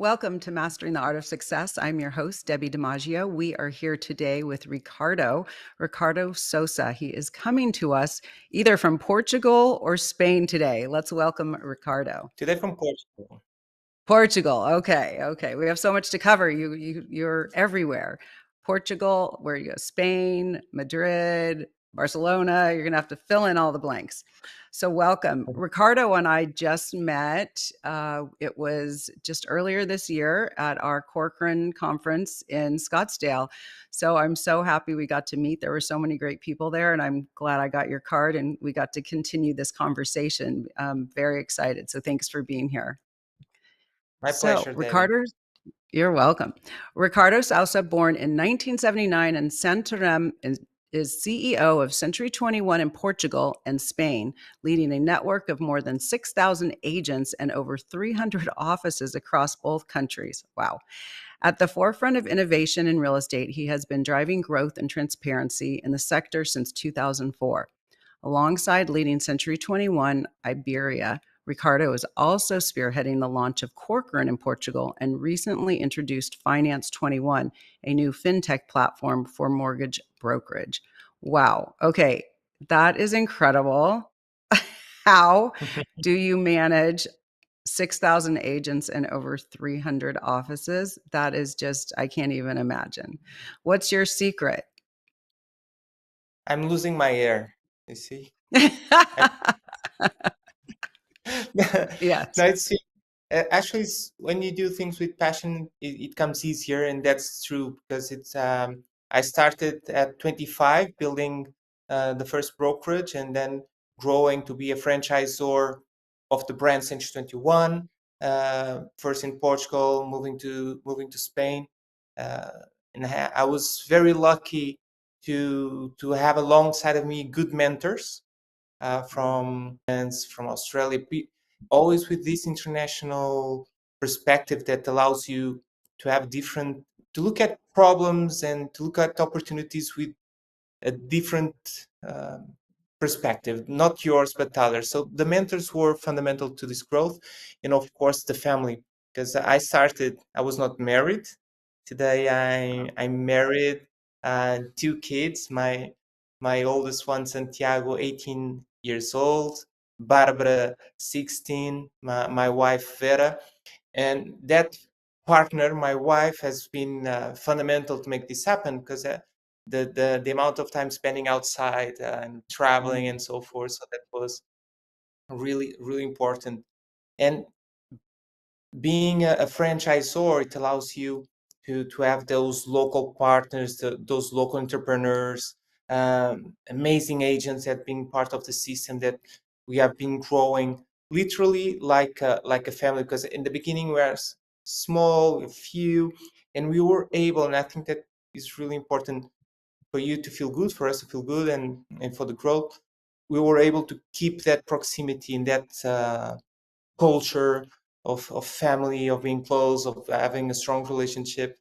Welcome to Mastering the Art of Success. I'm your host, Debbi DiMaggio. We are here today with Ricardo Sousa. He is coming to us either from Portugal or Spain today. Let's welcome Ricardo. Today from Portugal. Portugal. Okay. We have so much to cover. You're everywhere. Portugal, where you go? Spain, Madrid, Barcelona. You're gonna have to fill in all the blanks. So welcome. Ricardo and I just met. It was just earlier this year at our Corcoran conference in Scottsdale. So I'm so happy we got to meet. There were so many great people there, and I'm glad I got your card and we got to continue this conversation. I'm very excited. So thanks for being here. My So, pleasure, Debbie. Ricardo, you're welcome. Ricardo Sousa, born in 1979 in Santarém, is CEO of Century 21 in Portugal and Spain, leading a network of more than 6,000 agents and over 300 offices across both countries. Wow. At the forefront of innovation in real estate, he has been driving growth and transparency in the sector since 2004. Alongside leading Century 21 Iberia, Ricardo is also spearheading the launch of Corcoran in Portugal and recently introduced Finance 21, a new fintech platform for mortgage brokerage. Wow. Okay. That is incredible. How do you manage 6,000 agents and over 300 offices? That is just, I can't even imagine. What's your secret? I'm losing my air, you see. Yes. No, actually, when you do things with passion, it comes easier, and that's true because I started at 25 building the first brokerage, and then growing to be a franchisor of the brand Century 21. First in Portugal, moving to Spain, and I was very lucky to have alongside of me good mentors from Australia, always with this international perspective that allows you to have to look at problems and to look at opportunities with a different perspective, not yours but others. So the mentors were fundamental to this growth, and of course the family, because I was not married. Today I'm married, two kids. My oldest one, Santiago, 18 years old, Barbara, 16, my wife, Vera. And that partner, my wife, has been fundamental to make this happen because the amount of time spending outside and traveling and so forth. So that was really, really important. And being a franchisor, it allows you to have those local partners, those local entrepreneurs, amazing agents that being part of the system that we have been growing literally like a family. Because in the beginning we were small, a few, and we were able, and I think that is really important for you to feel good, for us to feel good, and for the growth. We were able to keep that proximity and that culture of family, of being close, of having a strong relationship.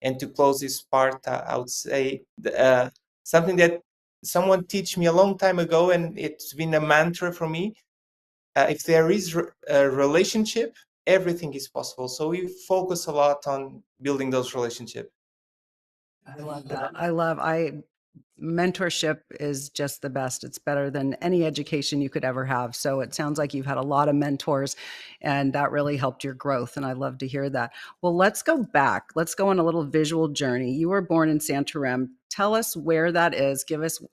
And to close this part, I would say something that someone teach me a long time ago, and it's been a mantra for me. If there is a relationship, everything is possible. So we focus a lot on building those relationships. I love that. Mentorship is just the best. It's better than any education you could ever have. So it sounds like you've had a lot of mentors and that really helped your growth. And I love to hear that. Well, let's go back. Let's go on a little visual journey. You were born in Santarém. Tell us where that is.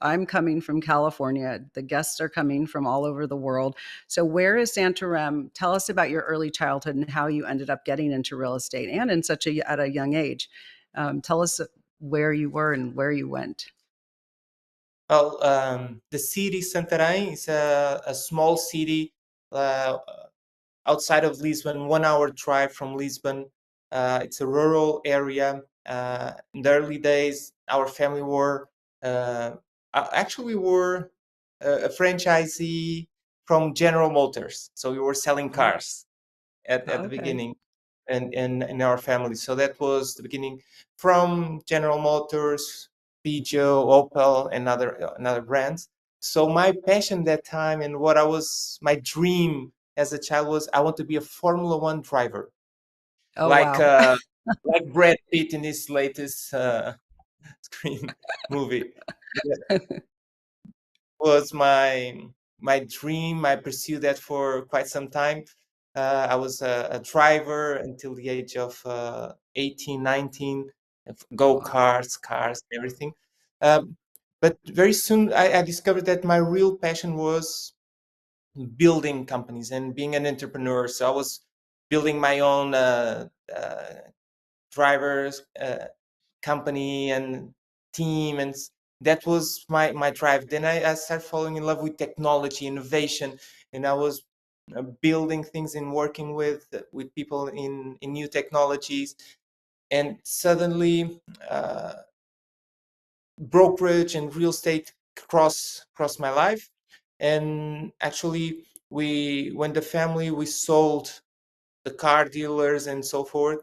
I'm coming from California. The guests are coming from all over the world. So where is Santarém? Tell us about your early childhood and how you ended up getting into real estate and at a young age. Tell us where you were and where you went. Well, the city Santarém is a small city outside of Lisbon, 1 hour drive from Lisbon. It's a rural area. In the early days, our family were actually we were a franchisee from General Motors, so we were selling cars at the beginning, and in our family. So that was the beginning from General Motors, Peugeot, Opel, and other brands. So my passion that time and my dream as a child was I want to be a Formula One driver. Oh, like wow. uh, like Brad Pitt in his latest screen movie. That was my dream. I pursued that for quite some time. I was a driver until the age of 18, 19, go Wow. karts, cars, everything. Um, but very soon I discovered that my real passion was building companies and being an entrepreneur. So I was building my own drivers company and team, and that was my drive. Then I started falling in love with technology, innovation, and I was building things and working with people in new technologies. And suddenly, brokerage and real estate cross my life. And actually, when the family we sold the car dealers and so forth,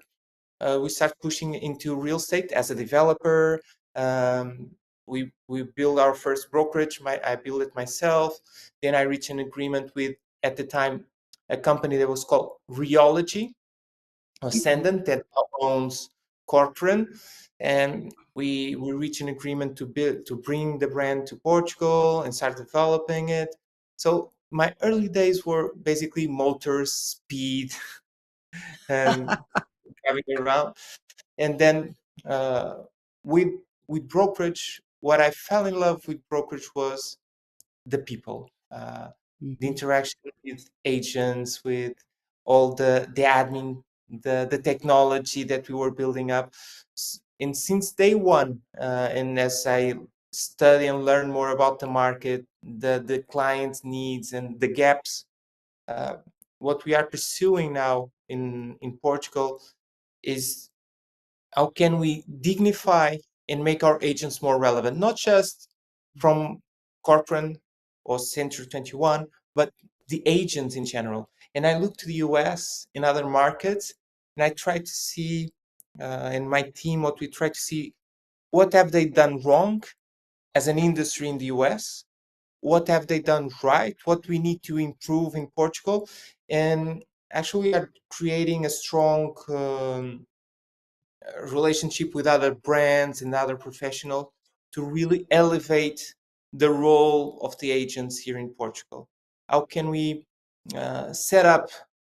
we start pushing into real estate as a developer. Um, we build our first brokerage. I built it myself. Then I reached an agreement with, at the time, a company that was called Rheology, Mhm. Ascendant, that owns Corcoran, and we reached an agreement to bring the brand to Portugal and start developing it. So my early days were basically motors, speed, and driving around. And then uh, with brokerage, what I fell in love with brokerage was the people, the Mhm. interaction with agents, with all the admin, the technology that we were building up. And since day one, and as I study and learn more about the market, the client's needs and the gaps, uh, what we are pursuing now in Portugal is how can we dignify and make our agents more relevant, not just from Corcoran or Century 21, but the agents in general. And I look to the US and other markets, and I try to see, and my team, what we try to see, what have they done wrong as an industry in the US? What have they done right? What we need to improve in Portugal? And actually are creating a strong relationship with other brands and other professionals to really elevate the role of the agents here in Portugal? How can we set up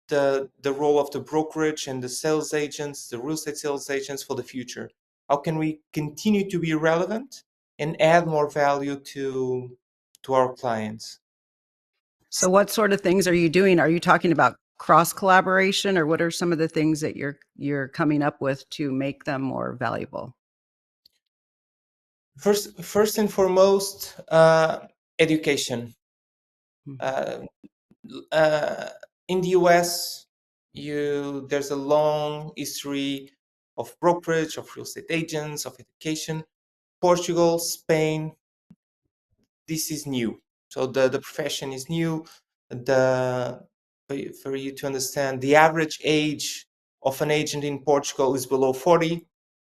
the role of the brokerage and the sales agents, the real estate sales agents for the future? How can we continue to be relevant and add more value to our clients? So what sort of things are you doing? Are you talking about cross collaboration, or what are some of the things that you're coming up with to make them more valuable? First and foremost, education. Mhm. Uh, uh, in the US, there's a long history of brokerage, of real estate agents, of education. Portugal, Spain, this is new. So the profession is new. The for you to understand, the average age of an agent in Portugal is below 40.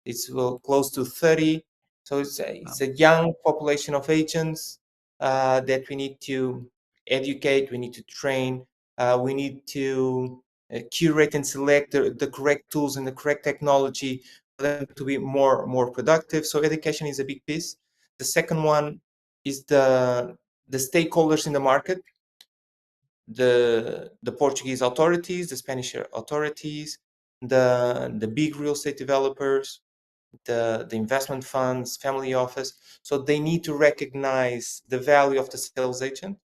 It's close to 30. So it's Wow. a young population of agents that we need to educate. We need to train. We need to curate and select the correct tools and the correct technology for them to be more productive. So education is a big piece. The second one is the stakeholders in the market, the Portuguese authorities, the Spanish authorities, the big real estate developers, the investment funds, family office. So they need to recognize the value of the sales agent,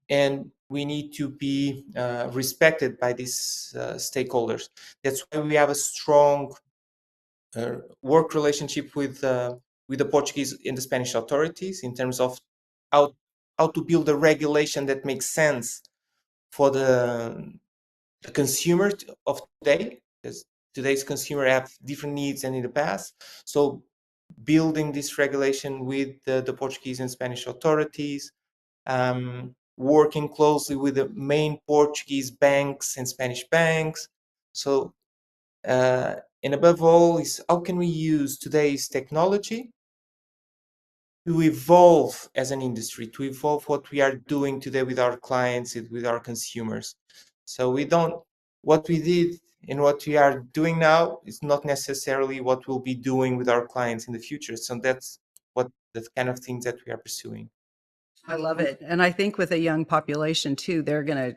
and we need to be respected by these stakeholders. That's why we have a strong work relationship with the Portuguese and the Spanish authorities in terms of how how to build a regulation that makes sense for the consumer of today, because today's consumer have different needs than in the past. So building this regulation with the Portuguese and Spanish authorities, working closely with the main Portuguese banks and Spanish banks. So and above all is how can we use today's technology to evolve as an industry, to evolve what we are doing today with our clients and with our consumers. So we don't, what we did and what we are doing now is not necessarily what we'll be doing with our clients in the future. So that's what the kind of things that we are pursuing. I love it. And I think with a young population too, they're going to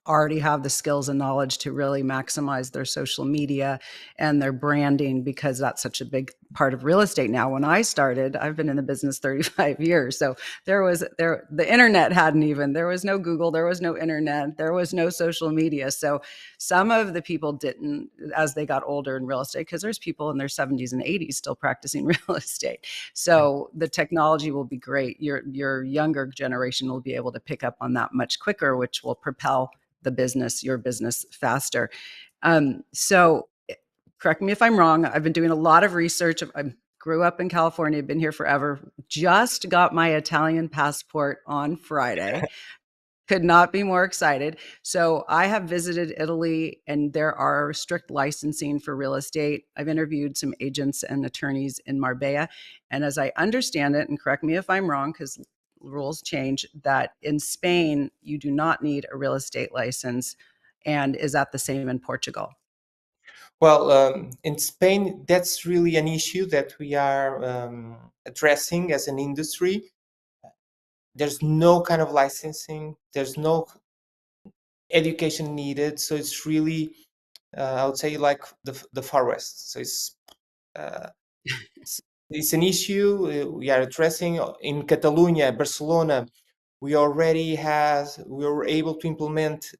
already have the skills and knowledge to really maximize their social media and their branding, because that's such a big part of real estate now. When I started, I've been in the business 35 years. So the internet hadn't even, there was no Google, there was no internet, there was no social media. So some of the people didn't, as they got older in real estate, because there's people in their 70s and 80s still practicing real estate. So the technology will be great. Your younger generation will be able to pick up on that much quicker, which will propel your business faster. So correct me if I'm wrong. I've been doing a lot of research. I grew up in California, been here forever, just got my Italian passport on Friday. Could not be more excited. So I have visited Italy, and there are strict licensing for real estate. I've interviewed some agents and attorneys in Marbella. And as I understand it, and correct me if I'm wrong, because rules change, that in Spain, you do not need a real estate license. And is that the same in Portugal? Well, in Spain, that's really an issue that we are addressing as an industry. There's no kind of licensing, there's no education needed. So it's really, I would say, like the Far West. So uh, it's an issue we are addressing. In Catalonia, Barcelona, we were able to implement.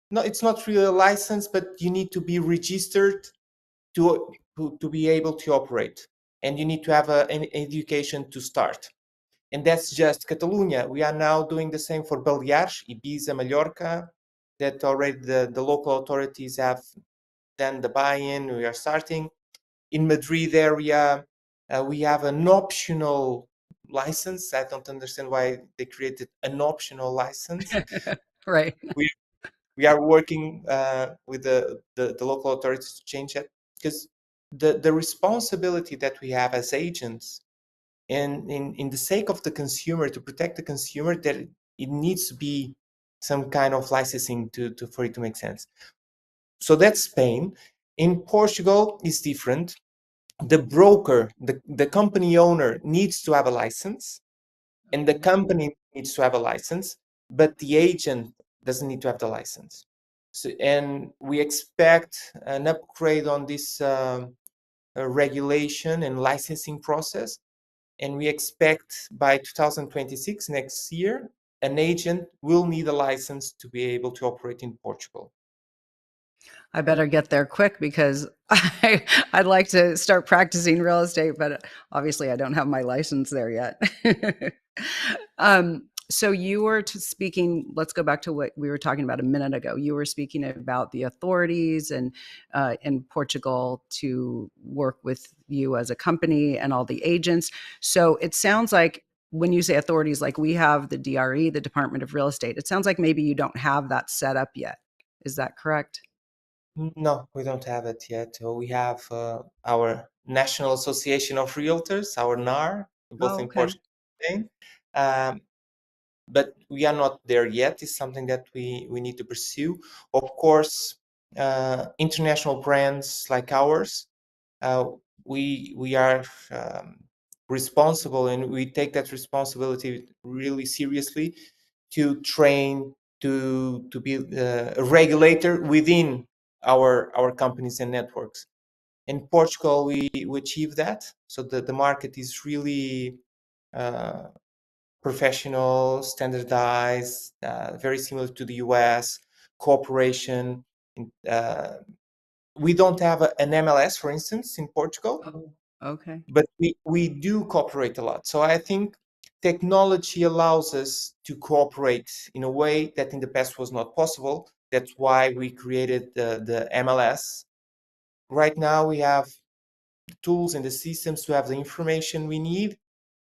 No, it's not really a license, but you need to be registered to be able to operate, and you need to have an education to start. And that's just Catalonia. We are now doing the same for Baleares, Ibiza, Mallorca, that already the local authorities have done the buy-in. We are starting. In Madrid area, we have an optional license. I don't understand why they created an optional license. Right. We, we are working with the local authorities to change that, because the responsibility that we have as agents, and in the sake of the consumer, to protect the consumer, that it needs to be some kind of licensing for it to make sense. So that's Spain. In Portugal, it's different. The broker, the company owner needs to have a license, and the company needs to have a license, but the agent doesn't need to have the license. So, and we expect an upgrade on this regulation and licensing process. And we expect by 2026, next year, an agent will need a license to be able to operate in Portugal. I better get there quick, because I'd like to start practicing real estate, but obviously I don't have my license there yet. So you were speaking, let's go back to what we were talking about a minute ago. You were speaking about the authorities and in Portugal to work with you as a company and all the agents. So it sounds like when you say authorities, like we have the DRE, the Department of Real Estate, it sounds like maybe you don't have that set up yet. Is that correct? No, we don't have it yet. We have our National Association of Realtors, our NAR, both Oh, in okay. Portugal and Spain. But we are not there yet. It's something that we need to pursue. Of course, international brands like ours, uh, we are responsible, and we take that responsibility really seriously, to train, to be a regulator within our companies and networks. In Portugal, we achieve that, so the market is really uh, professional, standardized, very similar to the US, cooperation. Uh, we don't have an MLS, for instance, in Portugal, Oh, okay. but we do cooperate a lot. So I think technology allows us to cooperate in a way that in the past was not possible. That's why we created the MLS. Right now, we have the tools and the systems to have the information we need,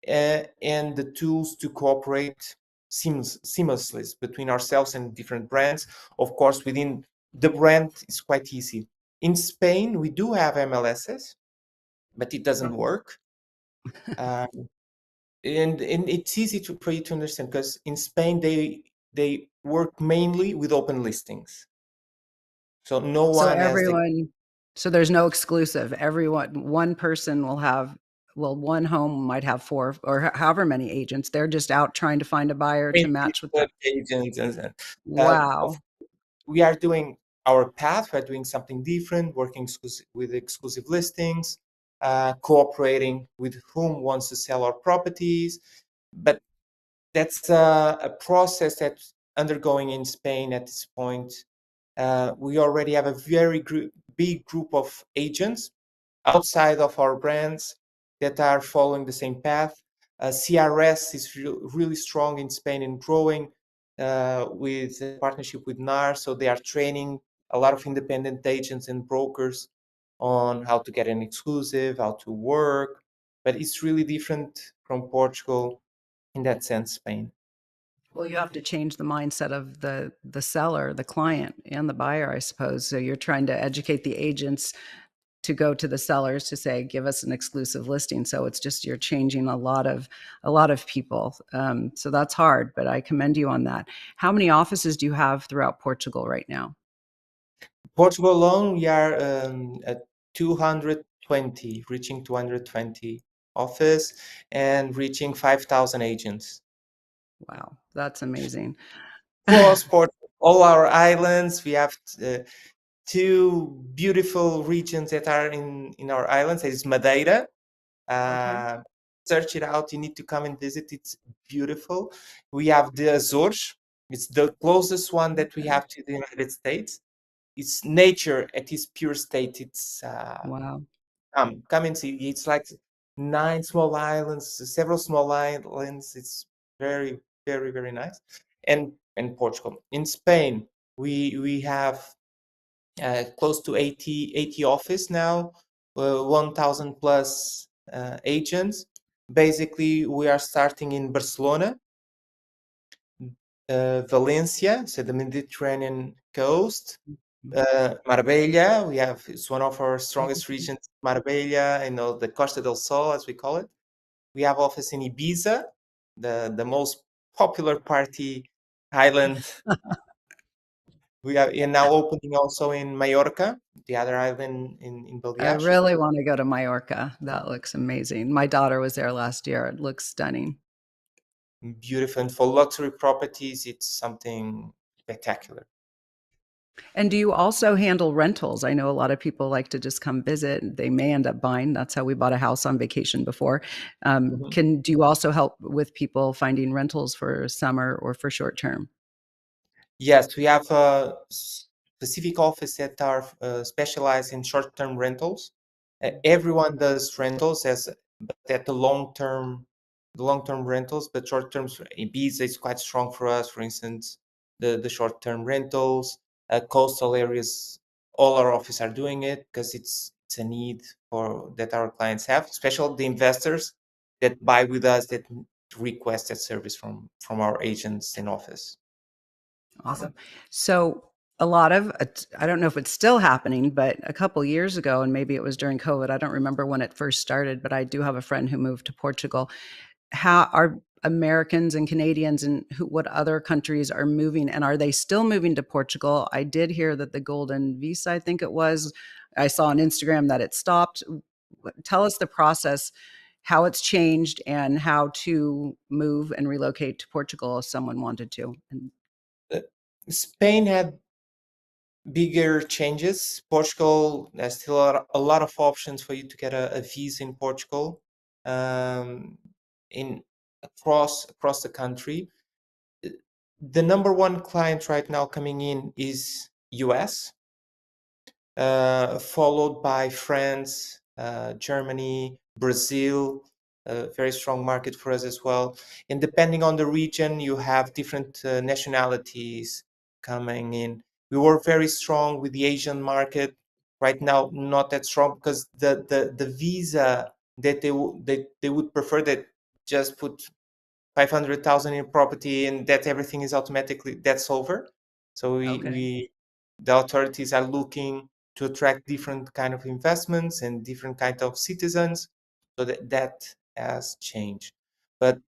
and the tools to cooperate seamlessly between ourselves and different brands. Of course, within the brand, it's quite easy. In Spain, we do have MLSs, but it doesn't work. Um, and it's easy for you to understand, because in Spain they work mainly with open listings. So no So one has the everyone, so there's no exclusive. One person will have, well, one home might have four or however many agents. They're just out trying to find a buyer to match with them. agents and Wow. we are doing our path. We're doing something different, working with exclusive listings, cooperating with whom wants to sell our properties. But that's a process that's undergoing in Spain at this point. We already have a very big group of agents outside of our brands that are following the same path. CRS is really strong in Spain and growing with a partnership with NAR. So they are training a lot of independent agents and brokers on how to get an exclusive, how to work. But it's really different from Portugal in that sense, Spain. Well, you have to change the mindset of the seller, the client, and the buyer, I suppose. So you're trying to educate the agents to go to the sellers to say, give us an exclusive listing. So it's just you're changing a lot of people. So that's hard, but I commend you on that. How many offices do you have throughout Portugal right now? Portugal alone, we are at 220, reaching 220 office and reaching 5,000 agents. Wow, that's amazing. Across all our islands, we have two beautiful regions that are in our islands. It's Madeira. Okay. Uh, Search it out. You need to come and visit. It's beautiful. We have the Azores. It's the closest one that we Okay. have to the United States. It's nature at its pure state. It's Wow. come and see. It's like nine small islands, several small islands. It's very, very, very nice. And Portugal. In Spain, we have close to 80 office now, 1,000 plus agents. Basically, we are starting in Barcelona, Valencia, so the Mediterranean coast, Marbella. It's one of our strongest regions, Marbella, the Costa del Sol, as we call it. We have office in Ibiza, the most popular party island. We are now opening also in Mallorca, the other island in I Balearic. really want to go to Mallorca. That looks amazing. My daughter was there last year. It looks stunning. Beautiful. And for luxury properties, it's something spectacular. And do you also handle rentals? I know a lot of people like to just come visit. They may end up buying. That's how we bought a house on vacation before. Mhm. Do you also help with people finding rentals for summer or for short term? Yes, we have a specific office that are specialized in short-term rentals. Everyone does rentals but at the long-term rentals, but short-term Ibiza is quite strong for us. For instance, the short-term rentals, coastal areas, all our office are doing it because it's a need for that our clients have, especially the investors that buy with us that request that service from our agents in office. Awesome. So a lot of I don't know if it's still happening, but a couple years ago, and maybe it was during COVID. I don't remember when it first started, but I do have a friend who moved to Portugal. How are Americans and Canadians and what other countries are moving, and are they still moving to Portugal? I did hear that the golden visa, I think it was, I saw on Instagram that it stopped. Tell us the process, how it's changed, and how to move and relocate to Portugal if someone wanted to. And Uh, Spain had bigger changes. Portugal, there's still a lot of options for you to get a visa in Portugal, um, in across the country. Uh, The number one client right now coming in is US, followed by France, Germany, Brazil, a very strong market for us as well. And depending on the region, you have different nationalities coming in. We were very strong with the Asian market. Right now, not that strong because the visa that they would prefer that just put 500,000 in property and that everything is automatically that's over. So okay. the authorities are looking to attract different kind of investments and different kind of citizens. So that has changed. But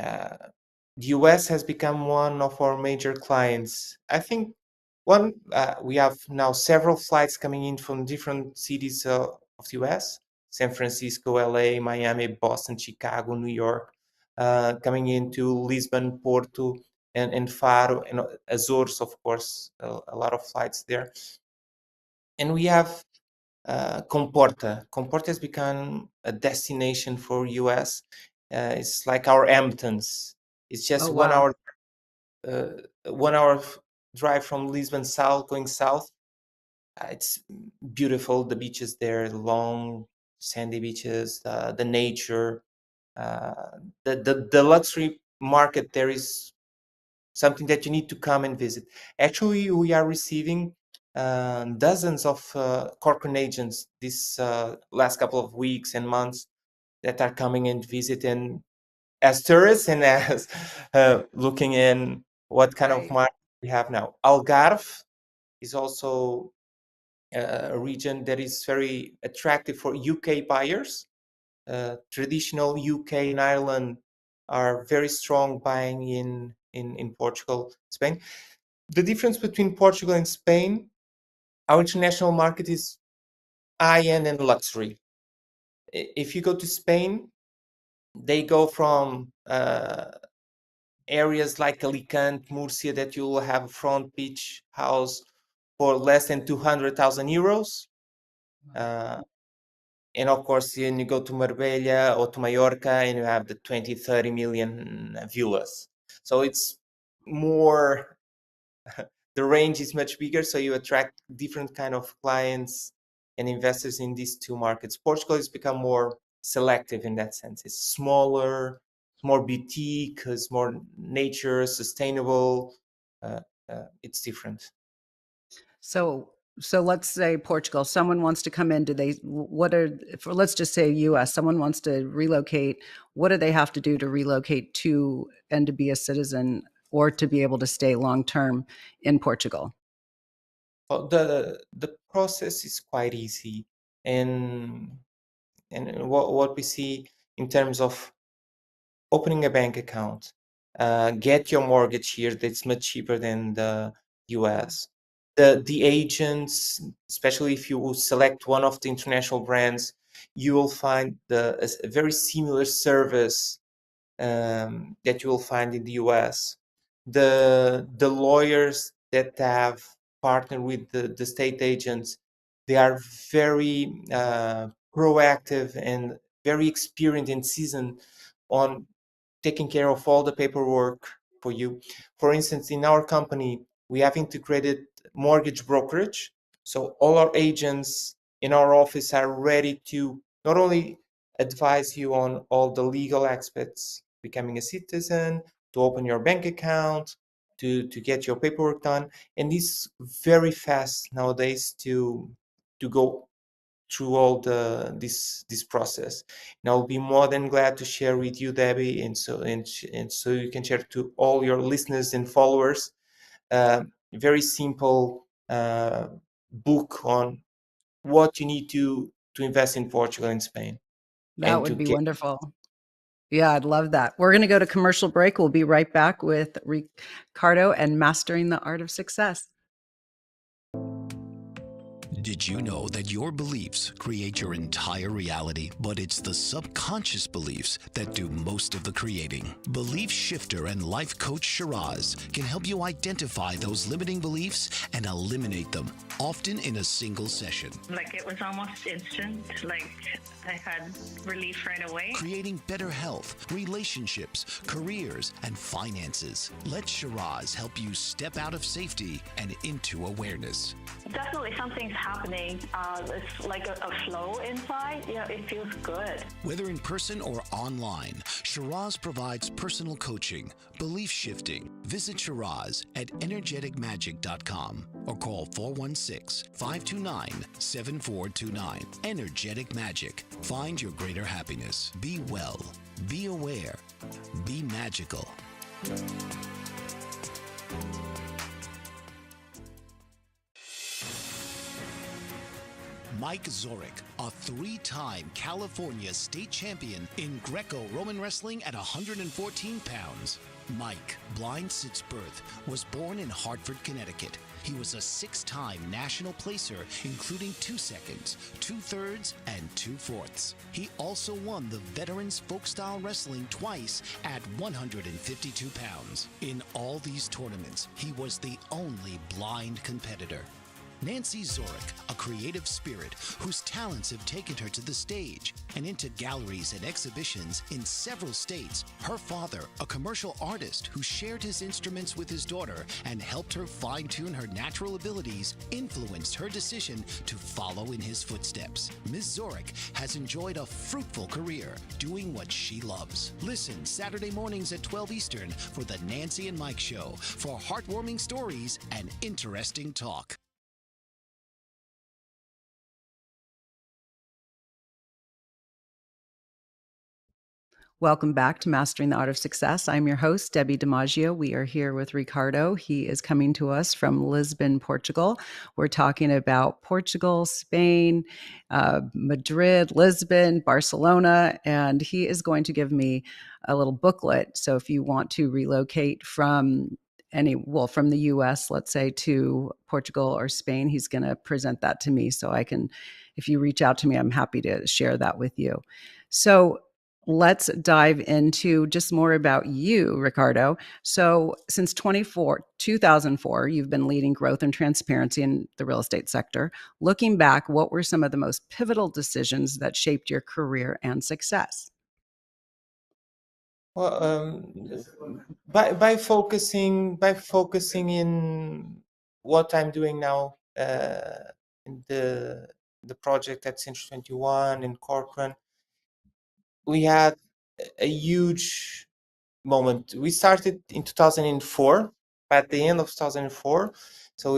uh, the US has become one of our major clients. I think One, we have now several flights coming in from different cities of the US: San Francisco, LA, Miami, Boston, Chicago, New York, coming into Lisbon, Porto, and Faro, and Azores, of course, a lot of flights there. And we have Comporta. Comporta has become a destination for US. It's like our Hamptons. It's just Oh, wow. 1 hour drive from Lisbon south, going south. It's beautiful. The beaches there, the long sandy beaches, the nature, the luxury market there is something that you need to come and visit. Actually, we are receiving dozens of Corcoran agents this last couple of weeks and months that are coming and visiting as tourists and as looking in what kind of Right. market we have now. Algarve is also a region that is very attractive for UK buyers. Traditional UK and Ireland are very strong buying in Portugal, Spain. The difference between Portugal and Spain, our international market is high-end and luxury. If you go to Spain, they go from areas like Alicante, Murcia, that you will have a front beach house for less than 200,000 euros. And of course, then you go to Marbella or to Mallorca and you have the 20, 30 million villas. So it's more, the range is much bigger. So you attract different kind of clients and investors in these two markets. Portugal has become more selective in that sense. It's smaller, more boutique, it's more nature, sustainable. Uh, it's different. So let's say Portugal, someone wants to come in, do they, what are, for, let's just say US, someone wants to relocate, what do they have to do to relocate to and to be a citizen or to be able to stay long term in Portugal? Well, the process is quite easy, and what we see in terms of opening a bank account, get your mortgage here. That's much cheaper than the US. The agents, especially if you will select one of the international brands, you will find a very similar service that you will find in the US. The lawyers that have partnered with the state agents, they are very proactive and very experienced and seasoned on taking care of all the paperwork for you. For instance, in our company, we have integrated mortgage brokerage. So all our agents in our office are ready to not only advise you on all the legal aspects, becoming a citizen, to open your bank account, to get your paperwork done. And it's very fast nowadays to go through all this process. And I'll be more than glad to share with you, Debbie, and so you can share to all your listeners and followers very simple book on what you need to invest in Portugal and Spain That and to would be get. wonderful. Yeah, I'd love that. We're going to go to commercial break. We'll be right back with Ricardo and Mastering the Art of Success. Did you know that your beliefs create your entire reality, but it's the subconscious beliefs that do most of the creating? Belief shifter and life coach Shiraz can help you identify those limiting beliefs and eliminate them, often in a single session. Like, it was almost instant. Like, I had relief right away. Creating better health, relationships, careers, and finances. Let Shiraz help you step out of safety and into awareness. Definitely something's happening. It's like a flow inside. Yeah, it feels good. Whether in person or online, Shiraz provides personal coaching, belief shifting. Visit Shiraz at energeticmagic.com or call 416-529-7429. Energetic Magic. Find your greater happiness. Be well. Be aware. Be magical. Mike Zoric, a three-time California state champion in Greco-Roman wrestling at 114 pounds. Mike, blind since birth, was born in Hartford, Connecticut. He was a 6-time national placer, including 2 seconds, 2/3, and 2/4. He also won the Veterans Folk-Style Wrestling twice at 152 pounds. In all these tournaments, he was the only blind competitor. Nancy Zorick, a creative spirit whose talents have taken her to the stage and into galleries and exhibitions in several states. Her father, a commercial artist who shared his instruments with his daughter and helped her fine-tune her natural abilities, influenced her decision to follow in his footsteps. Ms. Zorick has enjoyed a fruitful career doing what she loves. Listen Saturday mornings at 12 Eastern for the Nancy and Mike Show for heartwarming stories and interesting talk. Welcome back to Mastering the Art of Success. I'm your host, Debbi DiMaggio. We are here with Ricardo. He is coming to us from Lisbon, Portugal. We're talking about Portugal, Spain, Madrid, Lisbon, Barcelona, and he is going to give me a little booklet. So if you want to relocate from from the US, let's say, to Portugal or Spain, he's going to present that to me so I can, if you reach out to me, I'm happy to share that with you. So let's dive into just more about you, Ricardo. So since 2004, you've been leading growth and transparency in the real estate sector. Looking back, what were some of the most pivotal decisions that shaped your career and success? Well, by focusing in what I'm doing now, in the project at Century 21 in Corcoran, we had a huge moment. We started in 2004, at the end of 2004. So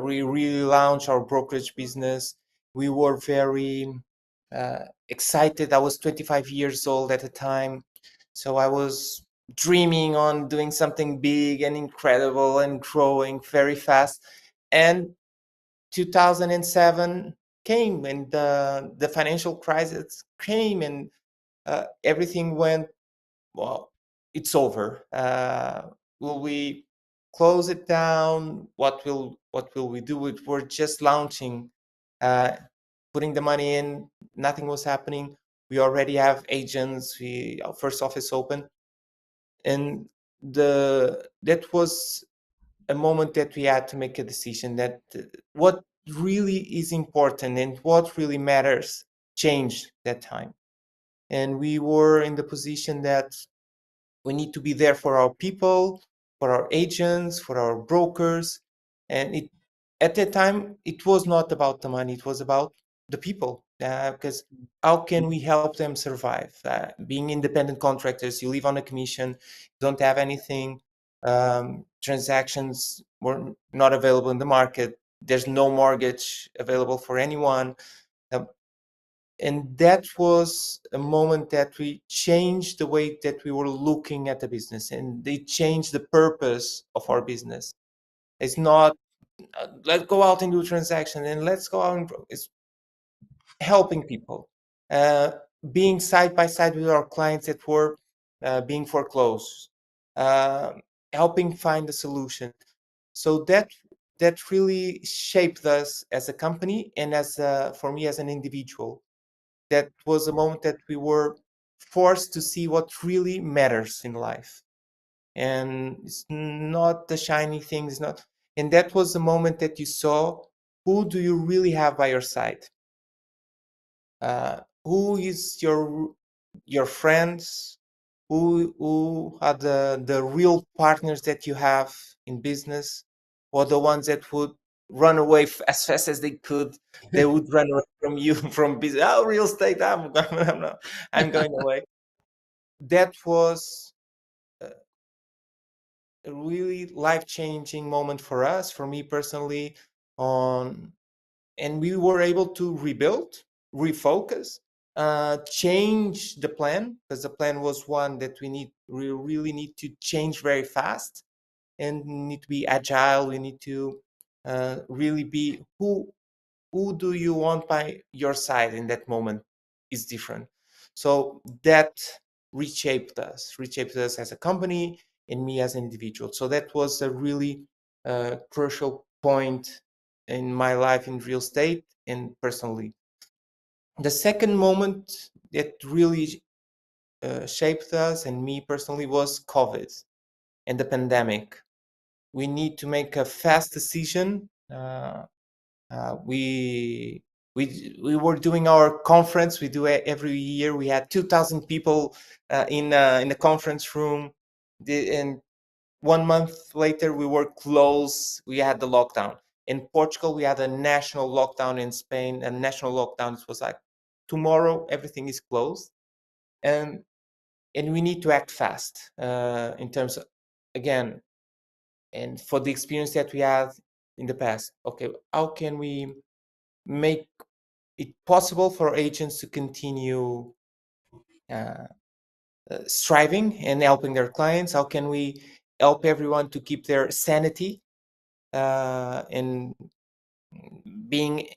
we really launched our brokerage business. We were very excited. I was 25 years old at the time. So I was dreaming on doing something big and incredible and growing very fast. And 2007 came, and the financial crisis came, and everything went, well, it's over. Will we close it down? What will we do? We're just launching, putting the money in. Nothing was happening. We already have agents. Our first office open, and that was a moment that we had to make a decision that what really is important and what really matters changed that time. And we were in the position that we need to be there for our people, for our agents, for our brokers. And at that time, it was not about the money, it was about the people. Because how can we help them survive? Being independent contractors, you live on a commission, don't have anything, transactions were not available in the market, there's no mortgage available for anyone. And that was a moment that we changed the way that we were looking at the business, and they changed the purpose of our business. It's not let's go out and do a transaction and let's go out and it's helping people, being side by side with our clients that were being foreclosed, uh, helping find a solution. So that really shaped us as a company and for me as an individual. That was a moment that we were forced to see what really matters in life, and it's not the shiny things, not. And that was the moment that you saw who do you really have by your side, who is your friends, who are the real partners that you have in business, or the ones that would run away as fast as they could. They would run away from you from business. Oh, real estate, I'm going away. That was a really life-changing moment for us, for me personally, on and we were able to rebuild, refocus, change the plan, because the plan was one that we really need to change very fast and need to be agile. We need to really be who do you want by your side in that moment is different. So that reshaped us as a company, and me as an individual. So that was a really crucial point in my life in real estate and personally. The second moment that really shaped us and me personally was COVID and the pandemic. We need to make a fast decision. We were doing our conference. We do it every year. We had 2,000 people in the conference room, and 1 month later we were closed. We had the lockdown. In Portugal, we had a national lockdown. In Spain, a national lockdown. It was like tomorrow everything is closed, and we need to act fast in terms of, again, and for the experience that we had in the past. Okay, how can we make it possible for agents to continue striving and helping their clients? How can we help everyone to keep their sanity and being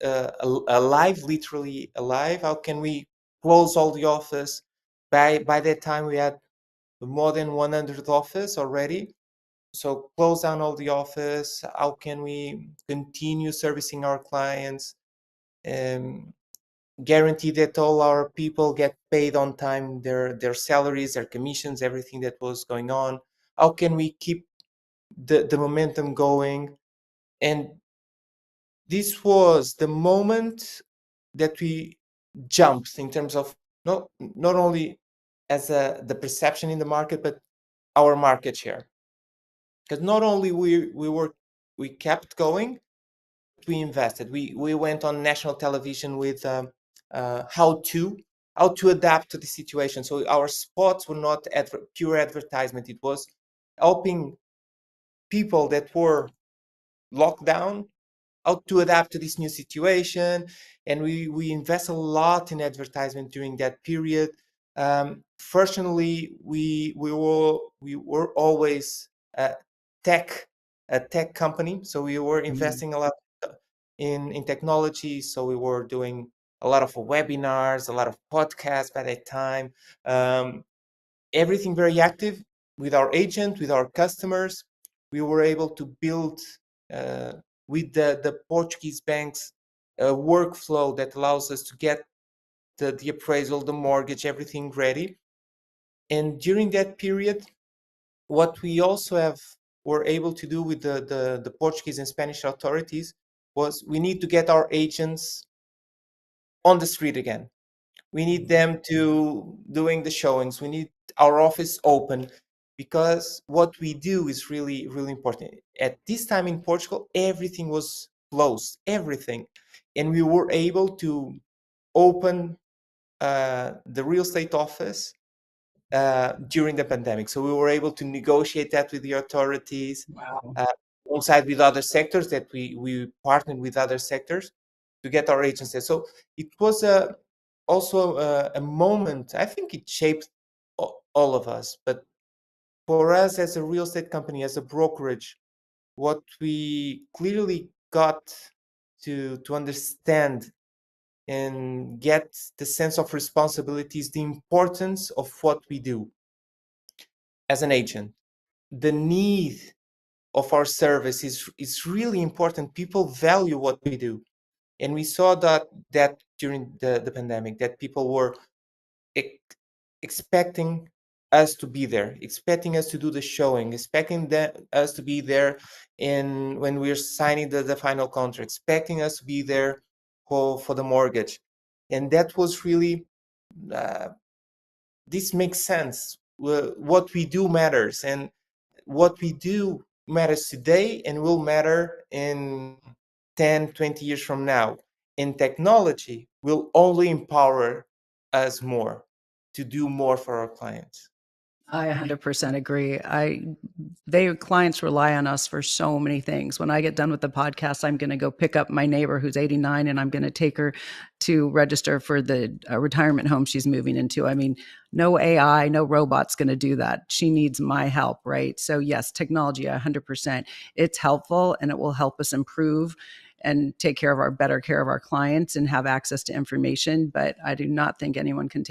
alive, literally alive? How can we close all the office? By that time, we had more than 100 office already. So close down all the office. How can we continue servicing our clients? Guarantee that all our people get paid on time, their salaries, their commissions, everything that was going on. How can we keep the momentum going? And this was the moment that we jumped in terms of not only as the perception in the market, but our market share. Because not only we kept going, we invested. We went on national television with how to adapt to the situation. So our spots were not pure advertisement. It was helping people that were locked down how to adapt to this new situation, and we invest a lot in advertisement during that period. Fortunately, we were always a tech company, so we were investing a lot in technology. So we were doing a lot of webinars, a lot of podcasts by that time. Everything very active with our agent, with our customers. We were able to build with the Portuguese banks workflow that allows us to get the appraisal, the mortgage, everything ready. And during that period, what we also were able to do with the Portuguese and Spanish authorities was we need to get our agents on the street again. We need them to doing the showings. We need our office open, because what we do is really, really important. At this time in Portugal, everything was closed, everything. And we were able to open the real estate office during the pandemic. So we were able to negotiate that with the authorities, alongside with other sectors that we partnered with other sectors to get our agents there. So it was also a moment. I think it shaped all of us, but for us as a real estate company, as a brokerage, what we clearly got to understand and get the sense of responsibility is the importance of what we do as an agent. The need of our service is really important. People value what we do. And we saw that during the pandemic, that people were expecting us to be there, expecting us to do the showing, expecting us to be there when we're signing the final contract, expecting us to be there for the mortgage. And that was really, this makes sense. What we do matters, and what we do matters today and will matter in 10, 20 years from now. And technology will only empower us more to do more for our clients. I 100% agree. Clients rely on us for so many things. When I get done with the podcast, I'm going to go pick up my neighbor who's 89, and I'm going to take her to register for the retirement home she's moving into. I mean, no AI, no robot's going to do that. She needs my help, right? So yes, technology, 100%. It's helpful and it will help us improve and take better care of our clients and have access to information. But I do not think anyone can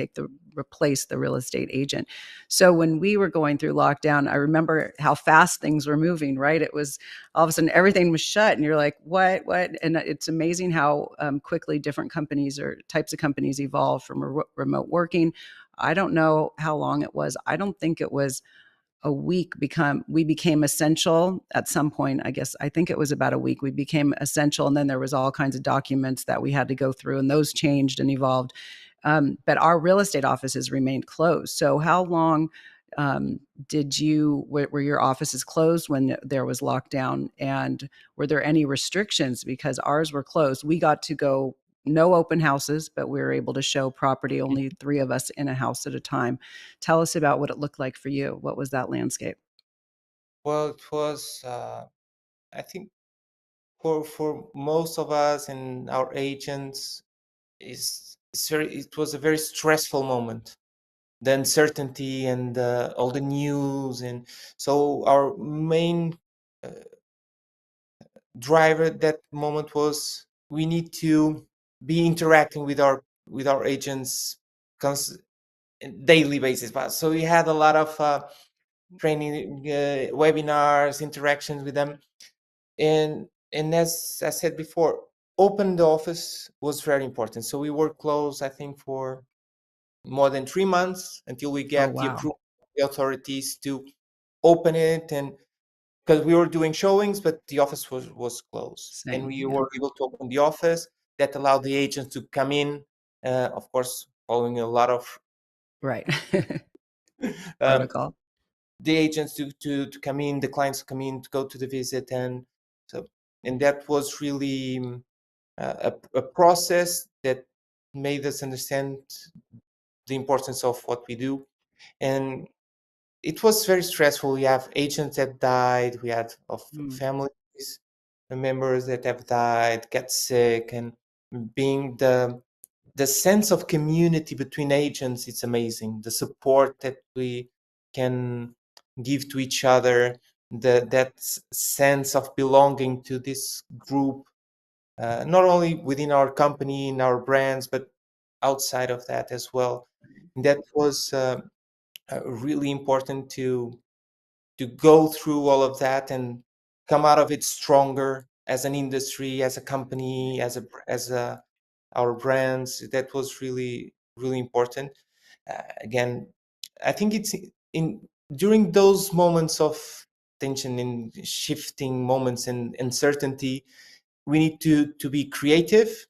replace the real estate agent. So when we were going through lockdown, I remember how fast things were moving, right? It was all of a sudden everything was shut and you're like, what? And it's amazing how quickly different companies or types of companies evolve from remote working. I don't know how long it was. I don't think it was a week. We became essential at some point. I think it was about a week. We became essential, and then there was all kinds of documents that we had to go through, and those changed and evolved. But our real estate offices remained closed. So how long were your offices closed when there was lockdown? And were there any restrictions? Because ours were closed. We got to go, no open houses, but we were able to show property, only 3 of us in a house at a time. Tell us about what it looked like for you. What was that landscape? Well, it was, I think, for most of us and our agents, it was a very stressful moment. The uncertainty and all the news, and so our main driver at that moment was we need to be interacting with our agents daily basis. So we had a lot of training, webinars, interactions with them, and as I said before, open the office was very important. So we were closed, I think, for more than 3 months until we Oh, get the wow. approval of the authorities to open it. And because we were doing showings, but the office was closed, and Same. we Yeah. were able to open the office. That allowed the agents to come in, of course, following a lot of Right. um, Protocol. the agents to come in, the clients to come in, to go to the visit. And so, and that was really a process that made us understand the importance of what we do. And it was very stressful. We have agents that died. We had of Mm. families, members that have died, get sick, and being the sense of community between agents. It's amazing. The support that we can give to each other, that sense of belonging to this group, not only within our company, in our brands, but outside of that as well. And that was really important to go through all of that and come out of it stronger as an industry, as a company, as our brands. That was really really important. Again, I think it's in during those moments of tension and shifting moments and uncertainty, we need to be creative.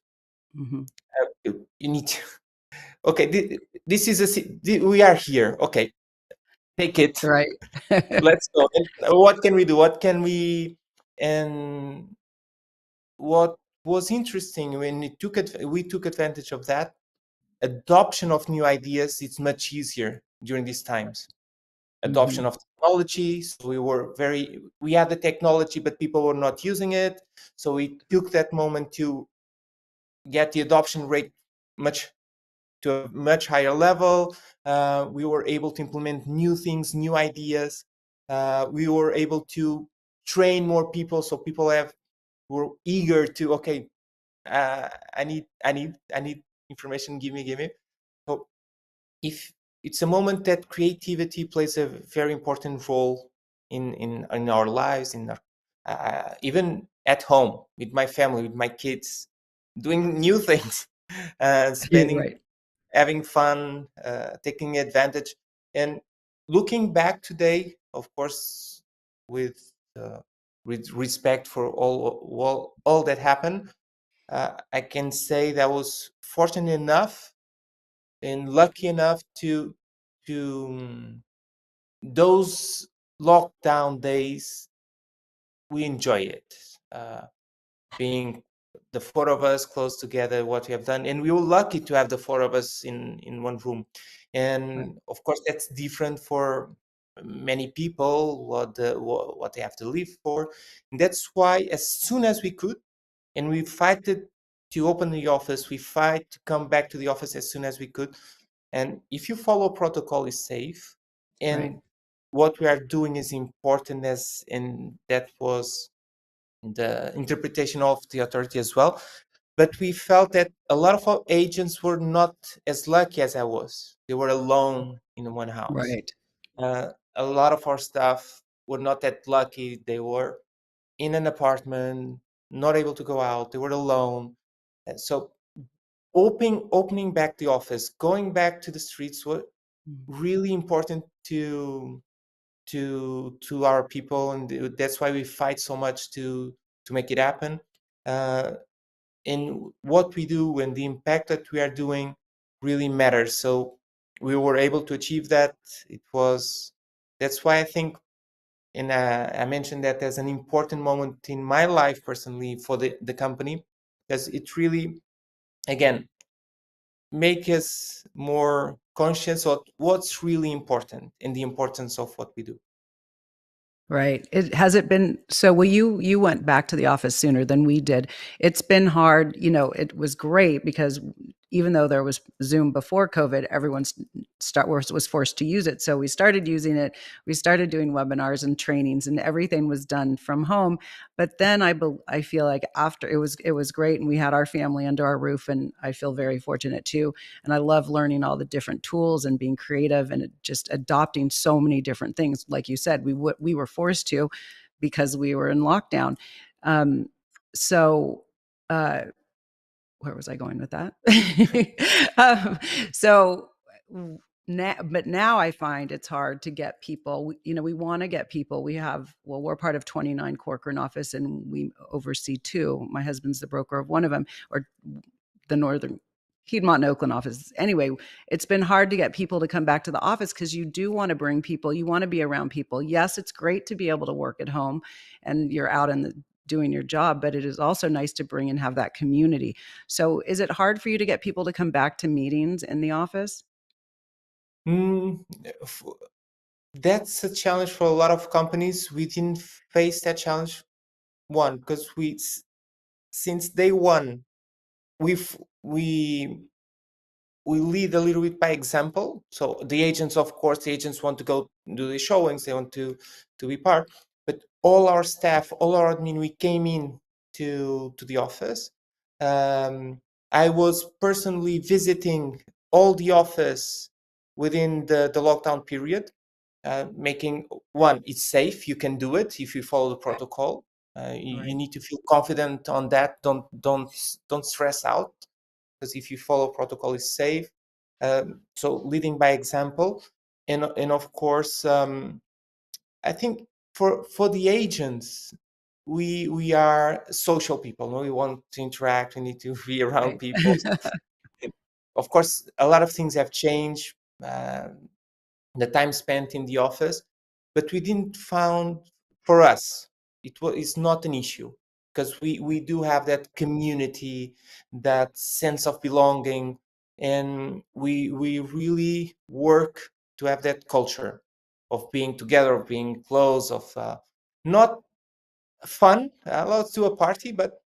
Mhm. You need to, okay, this is we are here. Okay, take it. Right. Let's go. And what can we do? What can we? And what was interesting when we took advantage of that adoption of new ideas. It's much easier during these times. Adoption Mhm. of technology. So we had the technology, but people were not using it. So we took that moment to get the adoption rate much to a much higher level. We were able to implement new things, new ideas. We were able to train more people, so people were eager to, okay, I need information. Give me. So if it's a moment that creativity plays a very important role in our lives, in our, even at home with my family, with my kids, doing new things, spending Right. having fun, taking advantage. And looking back today, of course, with with respect for all that happened, I can say that I was fortunate enough and lucky enough to those lockdown days. We enjoy it. Being the 4 of us close together, what we have done, and we were lucky to have the 4 of us in one room. Right. And of course that's different for many people, what they have to live for. And that's why as soon as we could, and we fighted to open the office, we fight to come back to the office as soon as we could. And if you follow protocol is safe, Right. and what we are doing is important, as and that was the interpretation of the authority as well. But we felt that a lot of our agents were not as lucky as I was. They were alone in one house. Right. A lot of our staff were not that lucky. They were in an apartment, not able to go out. They were alone. So opening back the office, going back to the streets was really important to our people, and that's why we fight so much to make it happen. And what we do and the impact that we are doing really matters. So we were able to achieve that. That's why I think, and I mentioned that as an important moment in my life personally for the company, because it really, again, make us more conscious of what's really important and the importance of what we do. Right. It been so? Well, you went back to the office sooner than we did. It's been hard. It was great because even though there was Zoom before COVID, everyone was forced to use it. So we started using it. We started doing webinars and trainings, and everything was done from home. But then I feel like after it was great, and we had our family under our roof, and I feel very fortunate too. And I love learning all the different tools and being creative and just adopting so many different things. Like you said, we were forced to because we were in lockdown. Um, so uh, where was I going with that? So now I find it's hard to get people. We want to get people. We're part of 29 Corcoran office, and we oversee two. My husband's the broker of one of them, or the northern Piedmont and Oakland office. Anyway, it's been hard to get people to come back to the office because you do want to bring people. You want to be around people. Yes, it's great to be able to work at home and you're out doing your job, but it is also nice to bring and have that community. So is it hard for you to get people to come back to meetings in the office? Mm, that's a challenge for a lot of companies. We didn't face that challenge, one, because since day one, we've we lead a little bit by example. So the agents, of course, the agents want to go do the showings, they want to be part. But all our staff, all our admin, we came in to the office. I was personally visiting all the office within the lockdown period, making one, it's safe. You can do it if you follow the protocol. You Right. need to feel confident on that. Don't stress out, because if you follow protocol, is safe. So leading by example, and of course, I think for the agents, we are social people. No? We want to interact. We need to be around Right. people. Of course, a lot of things have changed. The time spent in the office, but we didn't found, for us, it's not an issue, because we do have that community, that sense of belonging, and we really work to have that culture of being together, of being close, of not fun, let's do a party, but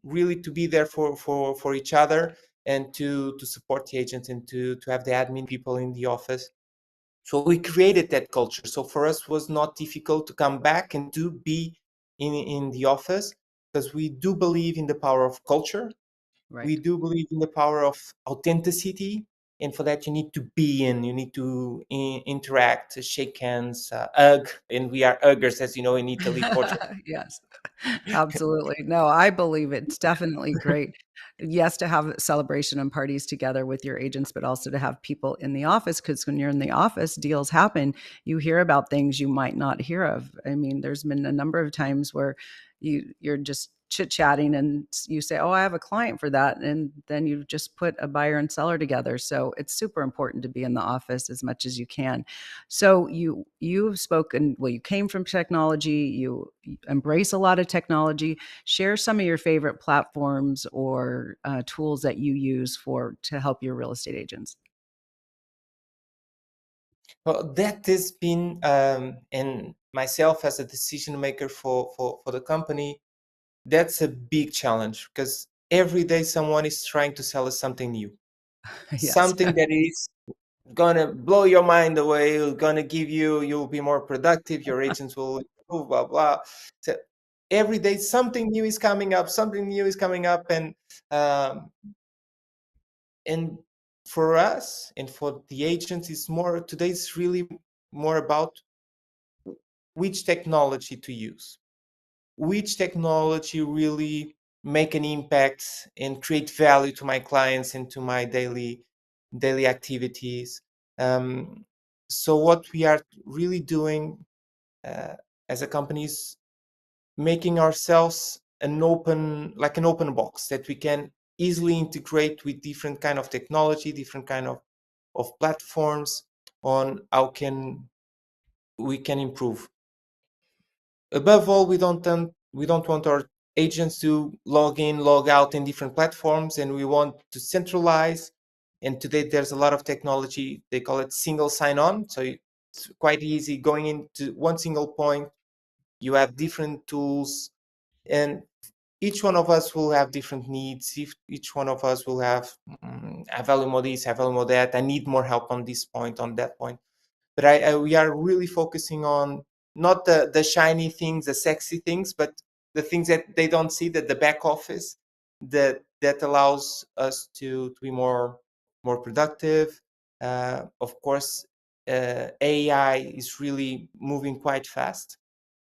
really to be there for each other, and to support the agents, and to have the admin people in the office. So we created that culture. So for us, it was not difficult to come back and to be in the office, because we do believe in the power of culture. We Right. do believe in the power of authenticity. And for that, you need to be in, you need to interact, shake hands, hug. And we are huggers, as you know, in Italy, Portugal. Yes, absolutely. No, I believe it's definitely great. Yes, to have celebration and parties together with your agents, but also to have people in the office, because when you're in the office, deals happen. You hear about things you might not hear of. I mean, there's been a number of times where you're just chit-chatting and you say, "Oh, I have a client for that." And then you just put a buyer and seller together. So it's super important to be in the office as much as you can. So you've spoken, well, you came from technology, you embrace a lot of technology. Share some of your favorite platforms or tools that you use to help your real estate agents. Well, that has been, and myself as a decision maker for the company, that's a big challenge, because every day someone is trying to sell us something new, Yes. something that is gonna blow your mind away, gonna give you'll be more productive, your agents will improve, blah blah. So every day something new is coming up, and for us and for the agents, it's more today. It's really more about which technology to use, which technology really make an impact and create value to my clients and to my daily activities. So what we are really doing uh, as a company is making ourselves like an open box that we can easily integrate with different kind of technology, different kind of platforms on how can we can improve. Above all, we don't want our agents to log in, log out in different platforms, and we want to centralize. And today there's a lot of technology. They call it single sign-on. So it's quite easy going into one single point. You have different tools, and each one of us will have different needs. If each one of us will have, I value more this, I value more that. I need more help on this point, on that point. But we are really focusing on not the shiny things, the sexy things, but the things that they don't see, that the back office that allows us to be more productive. Of course, AI is really moving quite fast.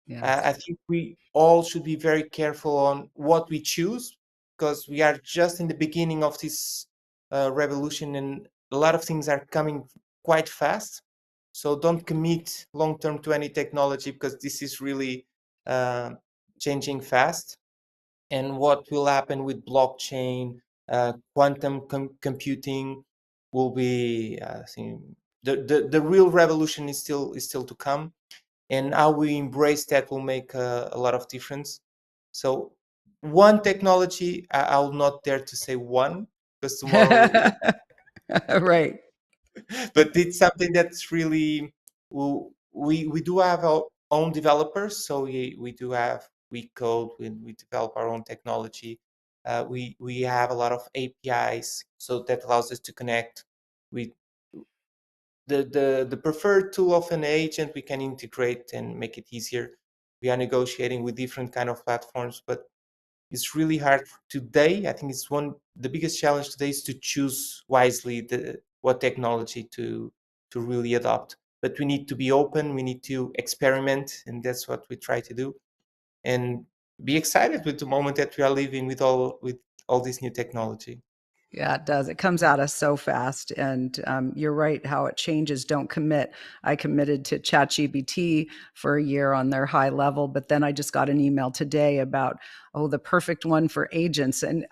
Yes. I think we all should be very careful on what we choose, because we are just in the beginning of this revolution, and a lot of things are coming quite fast. So don't commit long term to any technology, because this is really uh, changing fast. And what will happen with blockchain, quantum computing will be, I think, the real revolution is still to come, and how we embrace that will make a lot of difference. So one technology, I will not dare to say one, because tomorrow, Right. but it's something that's really, we do have our own developers. So we do have, we code, we develop our own technology. We have a lot of APIs, so that allows us to connect with the preferred tool of an agent. We can integrate and make it easier. We are negotiating with different kind of platforms, but it's really hard today. I think it's the biggest challenge today is to choose wisely what technology to really adopt. But we need to be open, we need to experiment, and that's what we try to do, and be excited with the moment that we are living with all this new technology. Yeah, it does. It comes at us so fast. And you're right, how it changes. Don't commit. I committed to ChatGPT for a year on their high level, but then I just got an email today about, oh, the perfect one for agents. And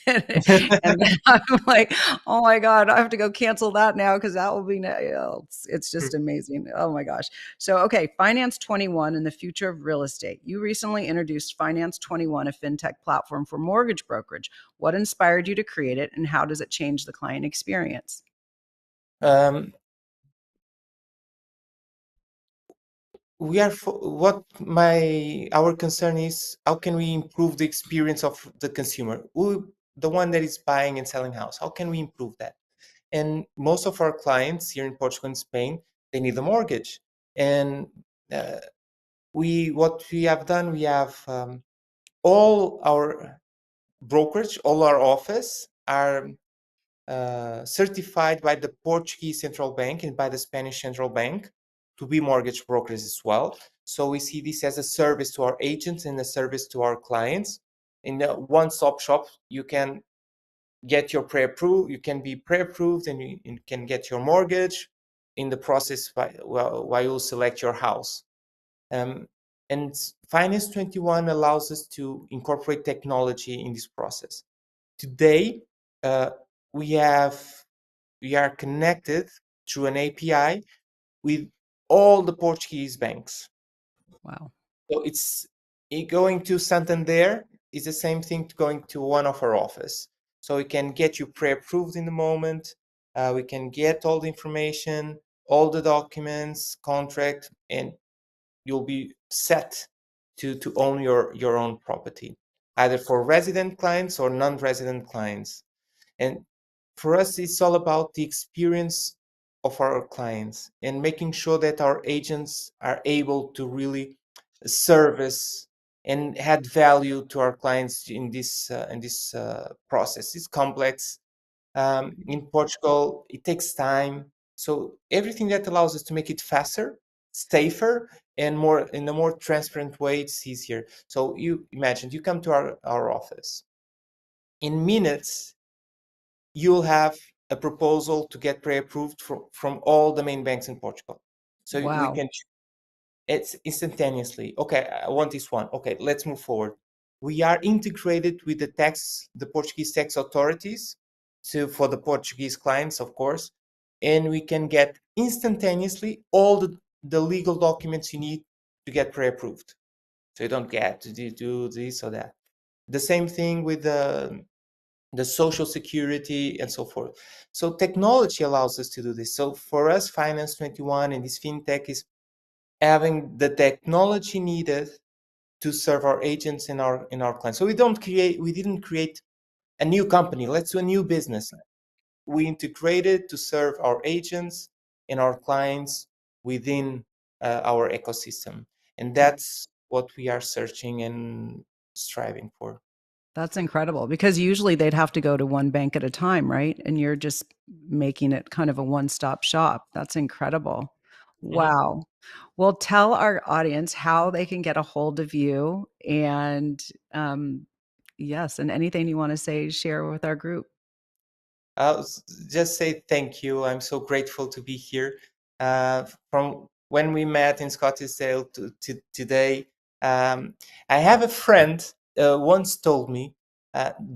and then I'm like, oh my God, I have to go cancel that now because that will be, it's just amazing. Oh my gosh. So, okay, Finance 21 and the future of real estate. You recently introduced Finance 21, a fintech platform for mortgage brokerage. What inspired you to create it, and how does it change the client experience? um, we are what my our concern is, how can we improve the experience of the consumer, the one that is buying and selling house? How can we improve that? And most of our clients here in Portugal and Spain, they need a mortgage. And uh, what we have done, we have all our brokerage, all our office are certified by the Portuguese Central Bank and by the Spanish Central Bank to be mortgage brokers as well. So we see this as a service to our agents and a service to our clients. In a one-stop shop, you can get your pre-approved, you can be pre-approved, and you can get your mortgage in the process while you select your house. Um, and Finance 21 allows us to incorporate technology in this process. Today, uh, we have we are connected through an API with all the Portuguese banks. Wow. So going to Santander is the same thing to going to one of our office. So we can get you pre-approved in the moment. We can get all the information, all the documents, contract, and you'll be set to own your own property, either for resident clients or non-resident clients. And for us, it's all about the experience of our clients and making sure that our agents are able to really service and add value to our clients in this process. It's complex. In Portugal, it takes time. So everything that allows us to make it faster, safer, and more in a more transparent way, it's easier. So you imagine you come to our office. In minutes, you'll have a proposal to get pre-approved from all the main banks in Portugal. So we Wow. can, it's instantaneously. Okay, I want this one. Okay, let's move forward. We are integrated with the Portuguese tax authorities for the Portuguese clients, of course, and we can get instantaneously all the legal documents you need to get pre-approved. So you don't get to do this or that. The same thing with the social security and so forth. So technology allows us to do this. So for us, Finance 21 and this fintech is having the technology needed to serve our agents and our clients. So we didn't create a new company. Let's do a new business. We integrated to serve our agents and our clients within our ecosystem, and that's what we are searching and striving for. That's incredible because usually they'd have to go to one bank at a time, right? And you're just making it kind of a one-stop shop. That's incredible. Mhm. Wow. Well, tell our audience how they can get a hold of you and yes, and anything you want to say, share with our group. Just say thank you. I'm so grateful to be here. From when we met in Scottsdale to today, um, I have a friend once told me,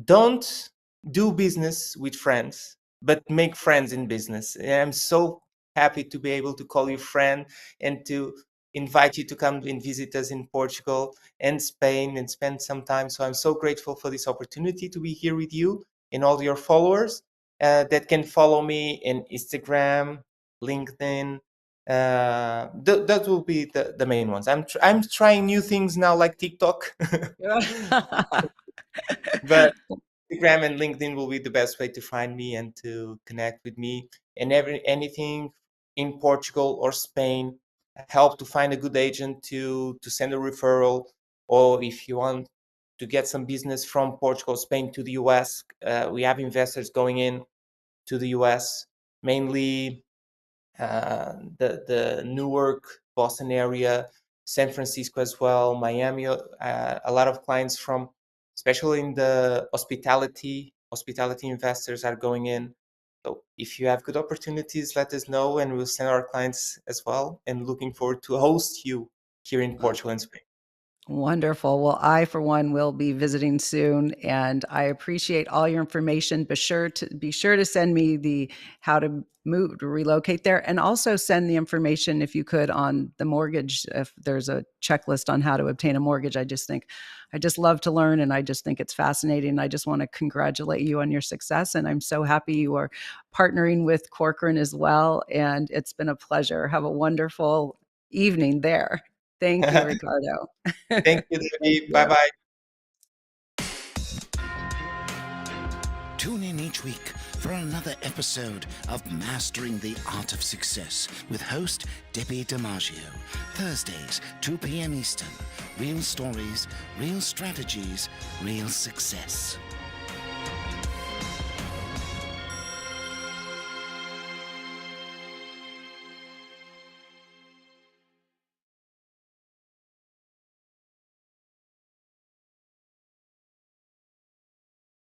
don't do business with friends, but make friends in business. And I'm so happy to be able to call you friend and to invite you to come and visit us in Portugal and Spain and spend some time. So I'm so grateful for this opportunity to be here with you and all your followers that can follow me in Instagram, LinkedIn. That will be the main ones. I'm trying new things now, like TikTok, but Instagram and LinkedIn will be the best way to find me and to connect with me. And anything in Portugal or Spain, help to find a good agent to send a referral, or if you want to get some business from Portugal, Spain to the US, we have investors going in to the US, mainly the Newark, Boston area, San Francisco as well, Miami. A lot of clients from, especially in the hospitality investors are going in. So if you have good opportunities, let us know, and we'll send our clients as well. And looking forward to host you here in Portugal and Spain. Wonderful. Well, I, for one, will be visiting soon, and I appreciate all your information. Be sure to send me the how to move to relocate there, and also send the information if you could on the mortgage. If there's a checklist on how to obtain a mortgage, I just love to learn, and I just think it's fascinating. I just want to congratulate you on your success, and I'm so happy you are partnering with Corcoran as well. And it's been a pleasure. Have a wonderful evening there. Thank you, Ricardo. Thank you, Thank Debbie. Bye you. bye. Tune in each week for another episode of Mastering the Art of Success with host Debbi DiMaggio. Thursdays, 2 p.m. Eastern. Real stories, real strategies, real success.